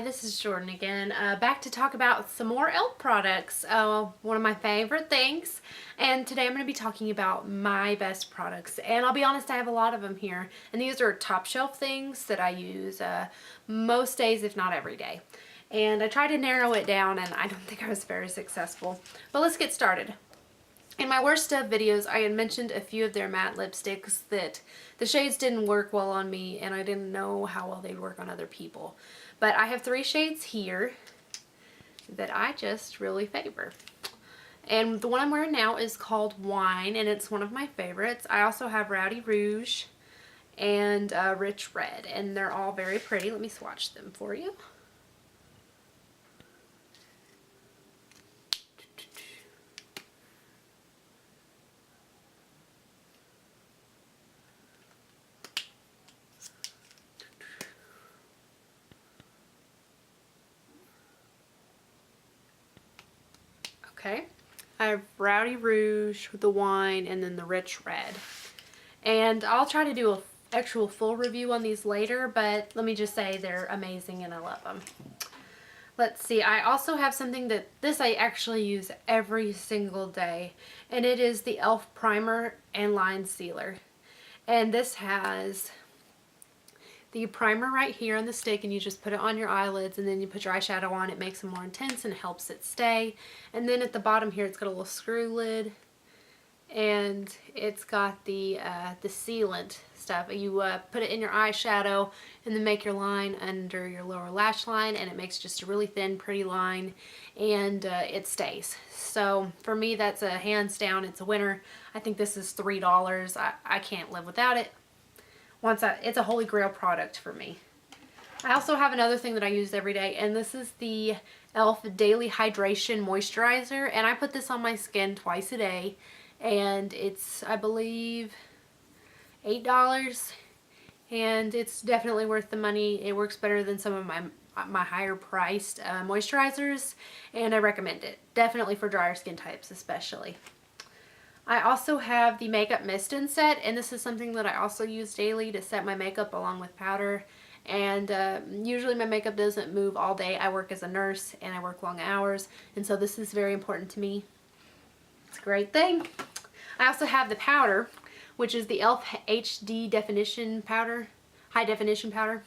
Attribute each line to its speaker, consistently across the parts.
Speaker 1: Hi, this is Jordan again, back to talk about some more e.l.f. products, one of my favorite things, and today I'm going to be talking about my best products, and I'll be honest, I have a lot of them here, and these are top shelf things that I use most days, if not every day, and I tried to narrow it down, and I don't think I was very successful, but let's get started. In my worst of videos, I had mentioned a few of their matte lipsticks that the shades didn't work well on me and I didn't know how well they'd work on other people. But I have 3 shades here that I just really favor. And the one I'm wearing now is called Wine, and it's one of my favorites. I also have Rowdy Rouge and Rich Red, and they're all very pretty. Let me swatch them for you. Okay, I have Rowdy Rouge, the Wine, and then the Rich Red. And I'll try to do an actual full review on these later, but let me just say they're amazing and I love them. Let's see, I also have something that I actually use every single day, and it is the e.l.f. Primer and Line Sealer. And this has the primer right here on the stick, and you just put it on your eyelids and then you put your eyeshadow on. It makes them more intense and helps it stay. And then at the bottom here it's got a little screw lid, and it's got the sealant stuff. You put it in your eyeshadow and then make your line under your lower lash line, and it makes just a really thin pretty line, and it stays. So for me, that's a hands down, it's a winner. I think this is $3. I can't live without it. It's a holy grail product for me. I also have another thing that I use every day, and this is the e.l.f. Daily Hydration Moisturizer, and I put this on my skin twice a day, and it's, I believe, $8, and it's definitely worth the money. It works better than some of my higher priced moisturizers, and I recommend it. Definitely for drier skin types especially. I also have the Makeup Mist and Set, and this is something that I also use daily to set my makeup along with powder. And usually my makeup doesn't move all day. I work as a nurse and I work long hours, and so this is very important to me. It's a great thing. I also have the powder, which is the e.l.f. HD Definition Powder, High Definition Powder.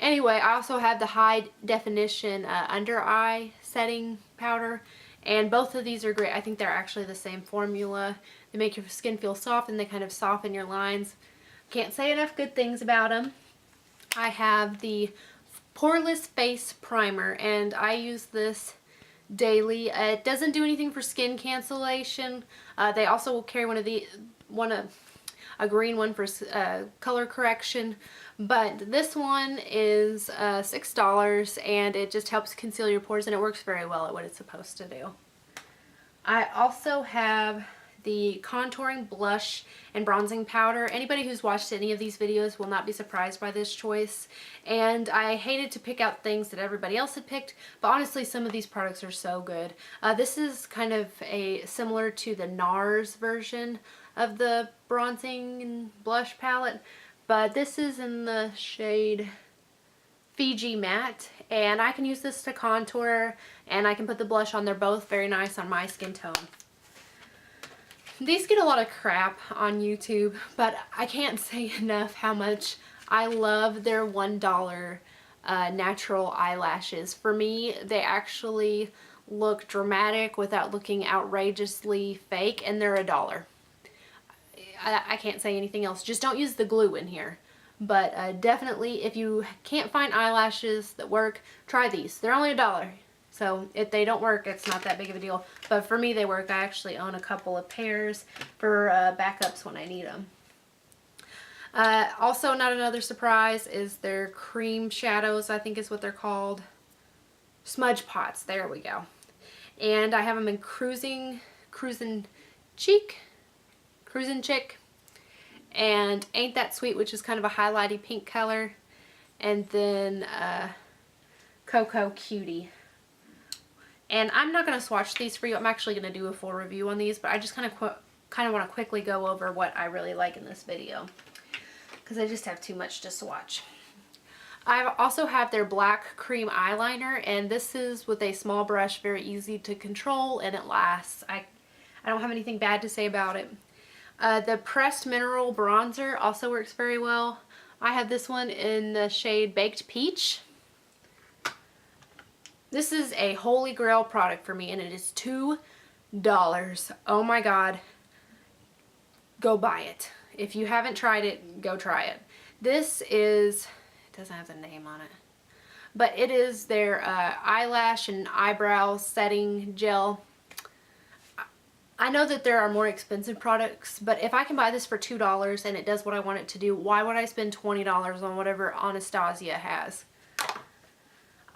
Speaker 1: Anyway, I also have the High Definition Under Eye Setting Powder, and both of these are great. I think they're actually the same formula. They make your skin feel soft and they kind of soften your lines. Can't say enough good things about them. I have the Poreless Face Primer, and I use this daily. It doesn't do anything for skin cancellation. They also will carry a green one for color correction, but this one is $6, and it just helps conceal your pores, and it works very well at what it's supposed to do. I also have the contouring blush and bronzing powder. Anybody who's watched any of these videos will not be surprised by this choice, and I hated to pick out things that everybody else had picked, but honestly some of these products are so good. This is kind of similar to the NARS version of the bronzing and blush palette, but this is in the shade Fiji Matte, and I can use this to contour, and I can put the blush on. They're both very nice on my skin tone. These get a lot of crap on YouTube, but I can't say enough how much I love their $1 natural eyelashes. For me, they actually look dramatic without looking outrageously fake, and they're $1. I can't say anything else. Just don't use the glue in here. But definitely, if you can't find eyelashes that work, try these. They're only $1. So if they don't work, it's not that big of a deal. But for me, they work. I actually own a couple of pairs for backups when I need them. Also, not another surprise, is their cream shadows, I think is what they're called. Smudge Pots. There we go. And I have them in Cruising Chic, and Ain't That Sweet, which is kind of a highlighty pink color, and then Cocoa Cutie. And I'm not going to swatch these for you. I'm actually going to do a full review on these, but I just kind of want to quickly go over what I really like in this video, because I just have too much to swatch. I also have their black cream eyeliner, and this is with a small brush, very easy to control, and it lasts. I don't have anything bad to say about it. The Pressed Mineral Bronzer also works very well. I have this one in the shade Baked Peach. This is a holy grail product for me, and it is $2. Oh my god. Go buy it. If you haven't tried it, go try it. This is, it doesn't have the name on it, but it is their eyelash and eyebrow setting gel. I know that there are more expensive products, but if I can buy this for $2 and it does what I want it to do, why would I spend $20 on whatever Anastasia has?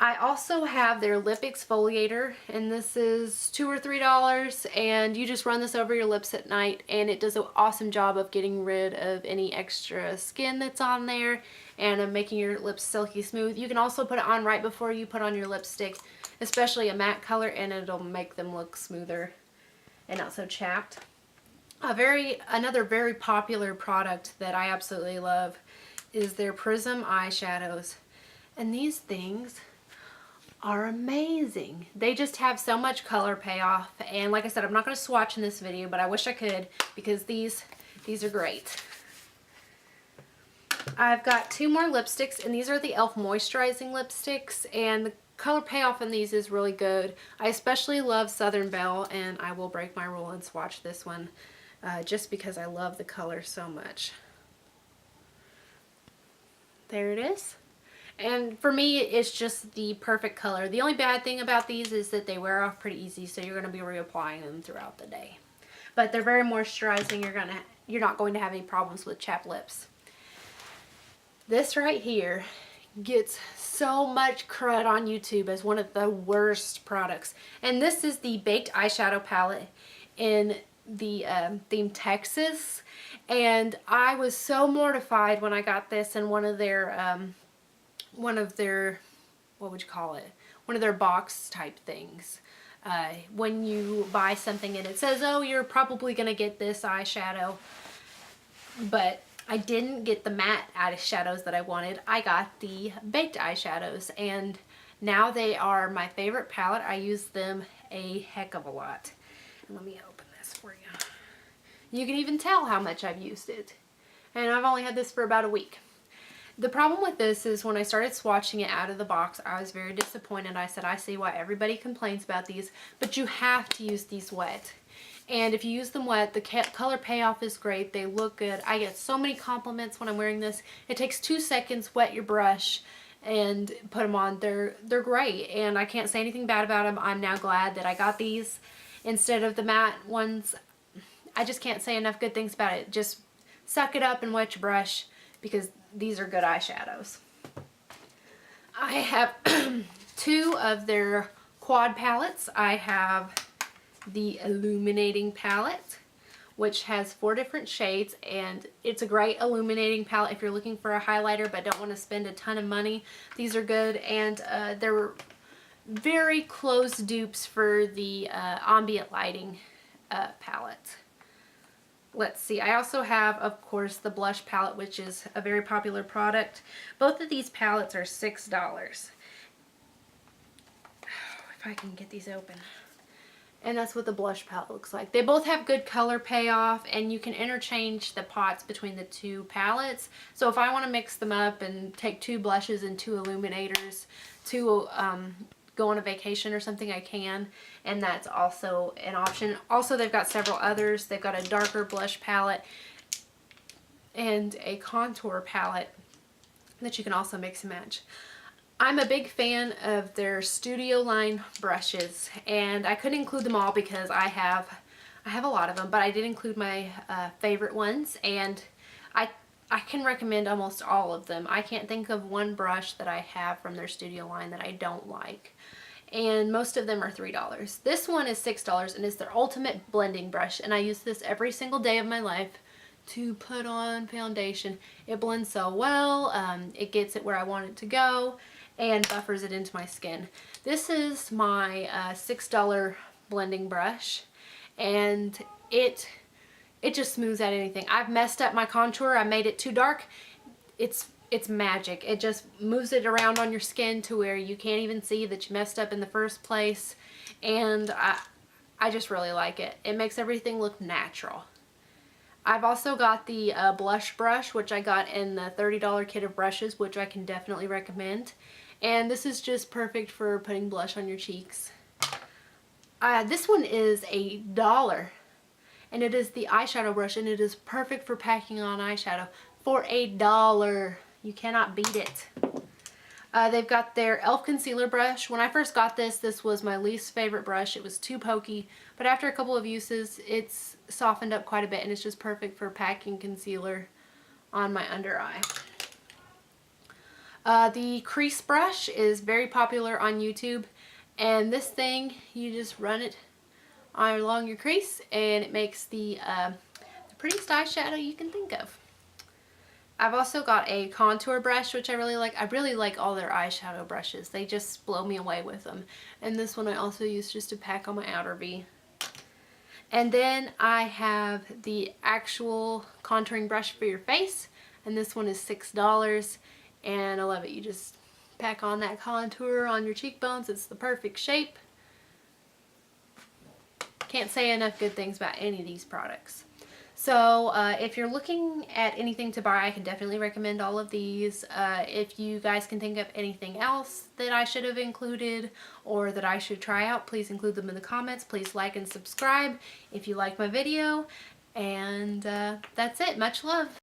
Speaker 1: I also have their lip exfoliator, and this is $2 or $3, and you just run this over your lips at night, and it does an awesome job of getting rid of any extra skin that's on there and of making your lips silky smooth. You can also put it on right before you put on your lipstick, especially a matte color, and it'll make them look smoother and not so chapped. Another very popular product that I absolutely love is their Prism eyeshadows, and these things are amazing. They just have so much color payoff, and like I said, I'm not going to swatch in this video, but I wish I could, because these are great. I've got 2 more lipsticks, and these are the e.l.f. moisturizing lipsticks, and the color payoff in these is really good. I especially love Southern Belle, and I will break my rule and swatch this one just because I love the color so much. There it is. And for me, it's just the perfect color. The only bad thing about these is that they wear off pretty easy, so you're going to be reapplying them throughout the day. But they're very moisturizing. You're not going to have any problems with chapped lips. This right here gets so much crud on YouTube as one of the worst products. And this is the Baked Eyeshadow Palette in the theme Texas. And I was so mortified when I got this in one of their, what would you call it? One of their box type things. When you buy something and it says, oh, you're probably going to get this eyeshadow. But I didn't get the matte eyeshadows that I wanted. I got the baked eyeshadows, and now they are my favorite palette. I use them a heck of a lot. And let me open this for you. You can even tell how much I've used it. And I've only had this for about a week. The problem with this is when I started swatching it out of the box, I was very disappointed. I said, I see why everybody complains about these, but you have to use these wet. And if you use them wet, the color payoff is great. They look good. I get so many compliments when I'm wearing this. It takes 2 seconds, wet your brush, and put them on. They're great, and I can't say anything bad about them. I'm now glad that I got these instead of the matte ones. I just can't say enough good things about it. Just suck it up and wet your brush, because these are good eyeshadows. I have 2 of their quad palettes. I have the Illuminating palette, which has 4 different shades, and it's a great illuminating palette if you're looking for a highlighter but don't want to spend a ton of money. These are good, and they're very close dupes for the ambient lighting palette. Let's see, I also have, of course, the blush palette, which is a very popular product. Both of these palettes are $6. If I can get these open. And that's what the blush palette looks like. They both have good color payoff, and you can interchange the pots between the 2 palettes. So if I want to mix them up and take 2 blushes and 2 illuminators to go on a vacation or something, I can, and that's also an option. Also, they've got several others. They've got a darker blush palette and a contour palette that you can also mix and match. I'm a big fan of their Studio Line brushes, and I couldn't include them all because I have a lot of them, but I did include my favorite ones, and I can recommend almost all of them. I can't think of one brush that I have from their Studio Line that I don't like, and most of them are $3. This one is $6, and it's their ultimate blending brush, and I use this every single day of my life to put on foundation. It blends so well. It gets it where I want it to go and buffers it into my skin. This is my $6 blending brush, and it just smooths out anything. I've messed up my contour. I made it too dark. It's it's magic. It just moves it around on your skin to where you can't even see that you messed up in the first place. And I just really like it. It makes everything look natural. I've also got the blush brush, which I got in the $30 kit of brushes, which I can definitely recommend. And this is just perfect for putting blush on your cheeks. This one is $1, and it is the eyeshadow brush, and it is perfect for packing on eyeshadow for $1. You cannot beat it. They've got their e.l.f. concealer brush. When I first got this, this was my least favorite brush. It was too pokey, but after a couple of uses, it's softened up quite a bit, and it's just perfect for packing concealer on my under eye. The crease brush is very popular on YouTube, and this thing, you just run it along your crease, and it makes the prettiest eyeshadow you can think of. I've also got a contour brush, which I really like. I really like all their eyeshadow brushes. They just blow me away with them. And this one I also use just to pack on my outer V. And then I have the actual contouring brush for your face, and this one is $6, and I love it. You just pack on that contour on your cheekbones. It's the perfect shape. Can't say enough good things about any of these products. So if you're looking at anything to buy, I can definitely recommend all of these. If you guys can think of anything else that I should have included or that I should try out, please include them in the comments. Please like and subscribe if you like my video. And that's it. Much love.